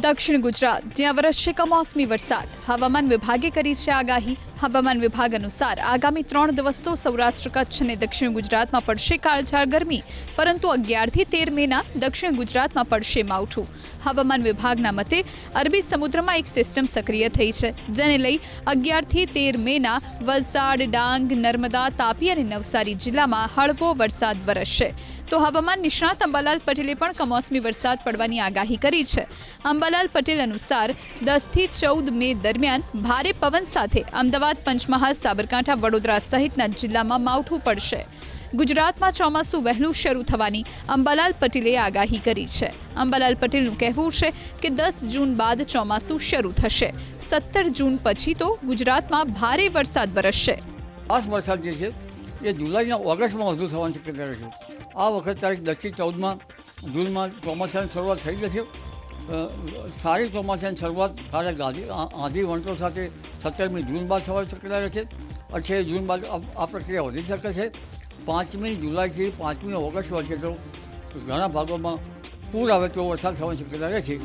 દક્ષિણ ગુજરાત જ્યાં વરસશે કમોસમી વરસાદ, હવામાન વિભાગે કરી છે આગાહી। હવામાન વિભાગ અનુસાર આગામી 3 દિવસ તો સૌરાષ્ટ્ર કચ્છ અને દક્ષિણ ગુજરાતમાં પડશે કાળઝાળ ગરમી, પરંતુ 11 થી 13 મેના દક્ષિણ ગુજરાતમાં પડશે માવઠું। હવામાન વિભાગના મતે અરબી સમુદ્રમાં એક સિસ્ટમ સક્રિય થઈ છે, જેને લઈ 11 થી 13 મેના વલસાડ, ડાંગ, નર્મદા, તાપી અને નવસારી જિલ્લામાં હળવો વરસાદ વરસશે। તો હવામાન નિષ્ણાત અંબાલાલ પટેલે પણ કમોસમી વરસાદ પડવાની આગાહી કરી છે। અંબાલાલ પટેલ અનુસાર 10 થી 14 મે દરમિયાન ભારે પવન સાથે અમદાવાદ, પંચમહાલ, સાબરકાંઠા, વડોદરા સહિતના જિલ્લામાં માવઠું પડશે। ગુજરાતમાં ચોમાસું વહેલું શરૂ થવાની અંબાલાલ પટેલે આગાહી કરી છે। અંબાલાલ પટેલનું કહેવું છે કે 10 જૂન બાદ ચોમાસું શરૂ થશે। 17 જૂન પછી તો ગુજરાતમાં ભારે વરસાદ વરસશે। ખાસ વરસાદ જે છે એ જુલાઈના ઓગસ્ટમાં વધુ થવાની શક્યતા રહે છે। આ વખત તારીખ 10 થી 14 જૂનમાં ચોમાસાની શરૂઆત થઈ જશે। સારી ચોમાસાની શરૂઆત કાલે આંધી વંટો સાથે 17મી જૂન બાદ થવાની શક્યતા રહે છે। 28 જૂન બાદ આ પ્રક્રિયા વધી શકે છે। 5મી જુલાઈથી 5મી ઓગસ્ટ વચ્ચે તો ઘણા ભાગોમાં પૂર આવે તેવો વરસાદ થવાની શક્યતા રહે છે।